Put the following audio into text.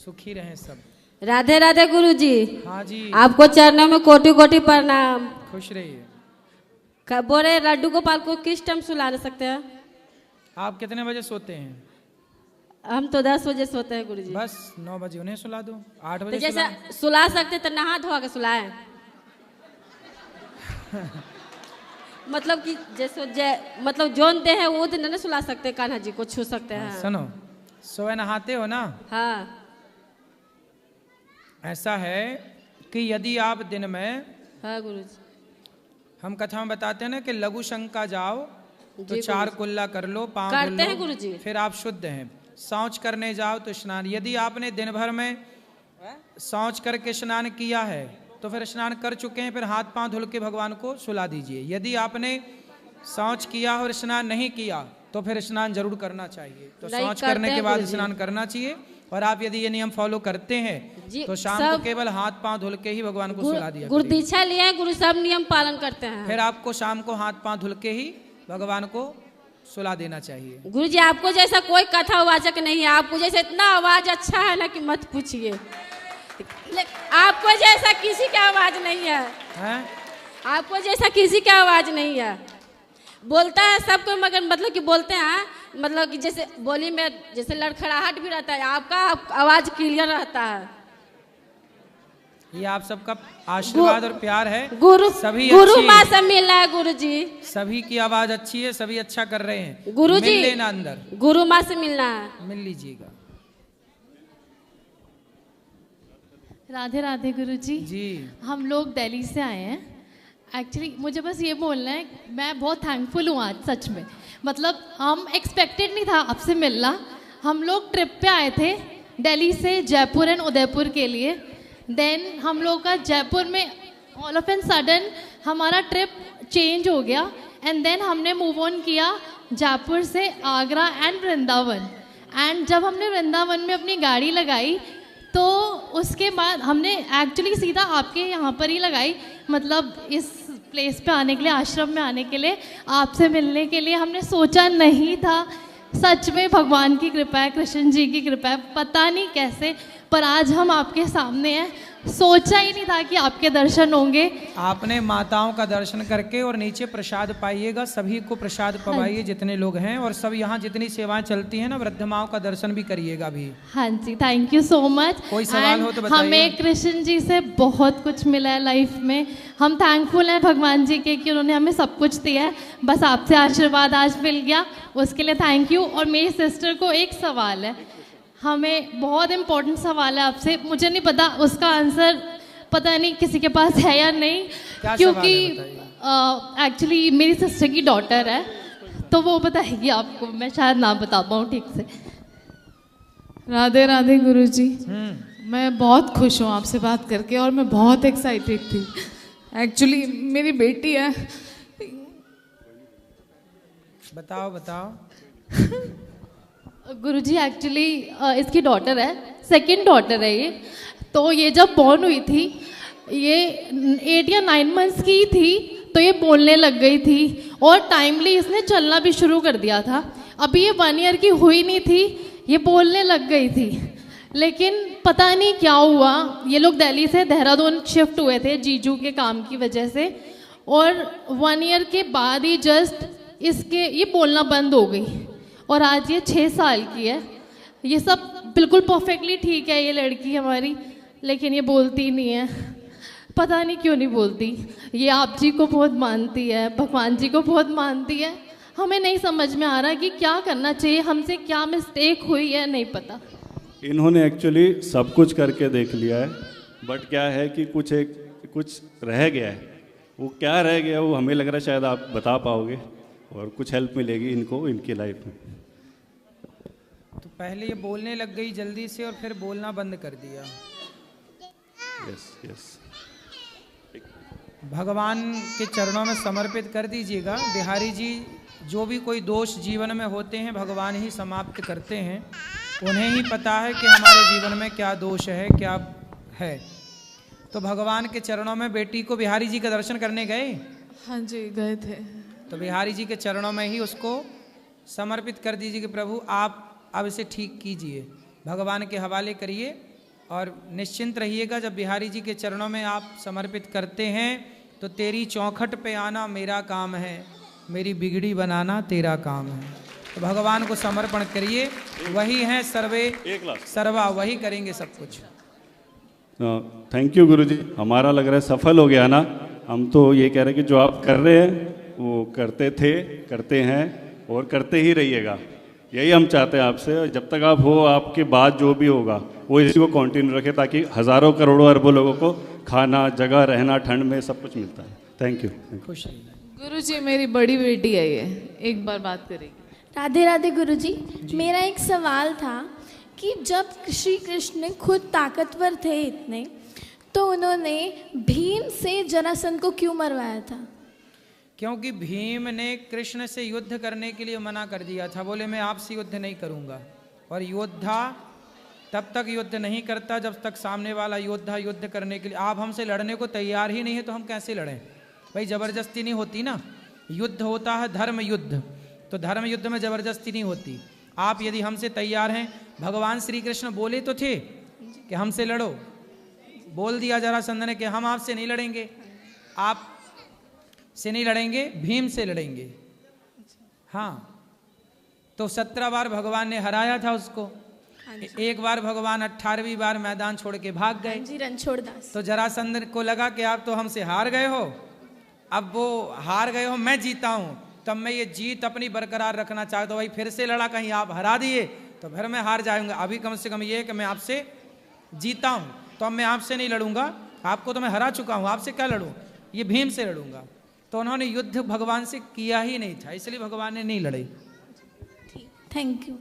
सुखी रहें सब। राधे राधे गुरुजी। हाँ जी, आपको चरणों में कोटि कोटि प्रणाम। खुश रहिए। बोले लड्डू गोपाल को किस टाइम सुला सकते हैं? आप कितने बजे सोते हैं? हम तो 10 बजे सोते हैं गुरुजी। बस 9 बजे उन्हें सुला दो, 8 तो बजे जैसे सुला। सुला सकते तो नहा धोआ के सुलाए। मतलब कि जैसे मतलब जोनते हैं वो दिन नहीं सुला सकते, कान्हा जी को छू सकते हैं। सुनो, सुबह नहाते हो ना? हाँ। ऐसा है कि यदि आप दिन में, हाँ गुरुजी, हम कथा में बताते हैं ना कि लघु शंका जाओ तो 4 कुल्ला कर लो, पाँव धुल करते हैं लो, गुरुजी। फिर आप शुद्ध हैं। शौच करने जाओ तो स्नान, यदि आपने दिन भर में शौच करके स्नान किया है तो फिर स्नान कर चुके हैं, फिर हाथ पांव धुल के भगवान को सुला दीजिए। यदि आपने शौच किया और स्नान नहीं किया तो फिर स्नान जरूर करना चाहिए। तो शौच करने के बाद स्नान करना चाहिए। और आप यदि ये नियम फॉलो करते हैं तो शाम को केवल हाथ पांव धुल के ही भगवान को सुला दिया। गुरु दीक्षा लिए हैं, गुरु सब नियम पालन करते हैं। फिर आपको शाम को हाथ पांव धुल के ही भगवान को सुला देना चाहिए। गुरु जी आपको जैसा कोई कथावाचक नहीं है, आपको जैसे इतना आवाज अच्छा है ना कि मत पूछिए। आपको जैसा किसी का आवाज नहीं है, आपको जैसा किसी का आवाज नहीं है। बोलता है सबको, मगर मतलब कि बोलते हैं मतलब कि जैसे बोली में जैसे लड़खड़ाहट भी रहता है, आपका आवाज क्लियर रहता है। ये आप सबका आशीर्वाद और प्यार है। गुरु सभी गुरु माँ से मिलना है गुरु जी। सभी की आवाज अच्छी है, सभी अच्छा कर रहे हैं। गुरु जी मिल लेना अंदर, गुरु माँ से मिलना है, मिल लीजिएगा। राधे राधे गुरु जी। हम लोग दिल्ली से आए हैं। एक्चुअली मुझे बस ये बोलना है, मैं बहुत थैंकफुल हूँ आज सच में। मतलब हम एक्सपेक्टेड नहीं था आपसे मिलना। हम लोग ट्रिप पे आए थे दिल्ली से जयपुर एंड उदयपुर के लिए। देन हम लोग का जयपुर में ऑल ऑफ एन सडन हमारा ट्रिप चेंज हो गया एंड देन हमने मूव ऑन किया जयपुर से आगरा एंड वृंदावन। एंड जब हमने वृंदावन में अपनी गाड़ी लगाई तो उसके बाद हमने एक्चुअली सीधा आपके यहाँ पर ही लगाई। मतलब इस प्लेस पे आने के लिए, आश्रम में आने के लिए, आपसे मिलने के लिए हमने सोचा नहीं था। सच में भगवान की कृपा है, कृष्ण जी की कृपा है, पता नहीं कैसे, पर आज हम आपके सामने हैं। सोचा ही नहीं था कि आपके दर्शन होंगे। आपने माताओं का दर्शन करके और नीचे प्रसाद पाइएगा, सभी को प्रसाद पवाइए जितने लोग हैं। और सब यहाँ जितनी सेवाएं चलती हैं ना, वृद्ध माओं का दर्शन भी करिएगा भी। हाँ जी, थैंक यू सो मच। कोई सवाल हो तो बताइए। हमें कृष्ण जी से बहुत कुछ मिला है लाइफ में। हम थैंकफुल हैं भगवान जी के कि उन्होंने हमें सब कुछ दिया है। बस आपसे आशीर्वाद आज मिल गया, उसके लिए थैंक यू। और मेरी सिस्टर को एक सवाल है, हमें बहुत इम्पोर्टेंट सवाल है आपसे। मुझे नहीं पता उसका आंसर, पता नहीं किसी के पास है या नहीं, क्योंकि एक्चुअली मेरी सिस्टर की डॉटर है, तो वो बताएगी आपको। मैं शायद ना बता पाऊँ ठीक से। राधे राधे गुरुजी। मैं बहुत खुश हूँ आपसे बात करके और मैं बहुत एक्साइटेड थी। एक्चुअली मेरी बेटी है। बताओ बताओ। गुरुजी एक्चुअली इसकी डॉटर है, सेकंड डॉटर है ये। तो ये जब बॉर्न हुई थी, ये 8 या 9 मंथ्स की थी, तो ये बोलने लग गई थी और टाइमली इसने चलना भी शुरू कर दिया था। अभी ये 1 ईयर की हुई नहीं थी, ये बोलने लग गई थी। लेकिन पता नहीं क्या हुआ, ये लोग दिल्ली से देहरादून शिफ्ट हुए थे जीजू के काम की वजह से, और 1 ईयर के बाद ही जस्ट इसके ये बोलना बंद हो गई। और आज ये 6 साल की है। ये सब बिल्कुल परफेक्टली ठीक है ये लड़की हमारी, लेकिन ये बोलती नहीं है। पता नहीं क्यों नहीं बोलती। ये आप जी को बहुत मानती है, भगवान जी को बहुत मानती है। हमें नहीं समझ में आ रहा कि क्या करना चाहिए, हमसे क्या मिस्टेक हुई है, नहीं पता। इन्होंने एक्चुअली सब कुछ करके देख लिया है, बट क्या है कि कुछ रह गया है। वो क्या रह गया वो हमें लग रहा है शायद आप बता पाओगे और कुछ हेल्प मिलेगी इनको इनकी लाइफ में। तो पहले ये बोलने लग गई जल्दी से और फिर बोलना बंद कर दिया। यस। भगवान के चरणों में समर्पित कर दीजिएगा। बिहारी जी, जो भी कोई दोष जीवन में होते हैं भगवान ही समाप्त करते हैं। उन्हें ही पता है कि हमारे जीवन में क्या दोष है, क्या है। तो भगवान के चरणों में बेटी को बिहारी जी का दर्शन करने गए। हाँ जी, गए थे। तो बिहारी जी के चरणों में ही उसको समर्पित कर दीजिए कि प्रभु आप अब इसे ठीक कीजिए, भगवान के हवाले करिए और निश्चिंत रहिएगा, जब बिहारी जी के चरणों में आप समर्पित करते हैं तो तेरी चौखट पे आना मेरा काम है, मेरी बिगड़ी बनाना तेरा काम है। तो भगवान को समर्पण करिए, वही हैं सर्वे सर्वा, वही करेंगे सब कुछ। थैंक यू गुरुजी, हमारा लग रहा है सफल हो गया ना। हम तो ये कह रहे हैं कि जो आप कर रहे हैं वो करते थे, करते हैं और करते ही रहिएगा, यही हम चाहते हैं आपसे। जब तक आप हो, आपके बाद जो भी होगा वो इसी को कंटिन्यू रखे, ताकि हज़ारों करोड़ों अरबों लोगों को खाना, जगह, रहना, ठंड में सब कुछ मिलता है। Thank you. खुश गुरुजी, मेरी बड़ी बेटी है ये, एक बार बात करेगी। राधे राधे गुरुजी, मेरा एक सवाल था कि जब श्री कृष्ण खुद ताकतवर थे इतने, तो उन्होंने भीम से जरासंध को क्यों मरवाया था? क्योंकि भीम ने कृष्ण से युद्ध करने के लिए मना कर दिया था, बोले मैं आपसे युद्ध नहीं करूंगा। और योद्धा तब तक युद्ध नहीं करता जब तक सामने वाला योद्धा युद्ध करने के लिए, आप हमसे लड़ने को तैयार ही नहीं है तो हम कैसे लड़ें भाई? जबरदस्ती नहीं होती ना, युद्ध होता है धर्म युद्ध, तो धर्म युद्ध में जबरदस्ती नहीं होती। आप यदि हमसे तैयार हैं, भगवान श्री कृष्ण बोले तो थे कि हमसे लड़ो, बोल दिया जरासंध ने कि हम आपसे नहीं लड़ेंगे, आप से नहीं लड़ेंगे, भीम से लड़ेंगे। हाँ, तो 17 बार भगवान ने हराया था उसको, एक बार भगवान 18वीं बार मैदान छोड़ के भाग गए। जी, रणछोड़दास। तो जरासंध को लगा कि आप तो हमसे हार गए हो, अब वो हार गए हो, मैं जीता हूं, तब मैं ये जीत अपनी बरकरार रखना चाहता हूँ। भाई फिर से लड़ा, कहीं आप हरा दिए तो फिर मैं हार जाऊंगा। अभी कम से कम ये है कि मैं आपसे जीता हूं, तो अब मैं आपसे नहीं लड़ूंगा, आपको तो मैं हरा चुका हूं, आपसे क्या लड़ूं, ये भीम से लड़ूंगा। तो उन्होंने युद्ध भगवान से किया ही नहीं था, इसलिए भगवान ने नहीं लड़े। Thank you.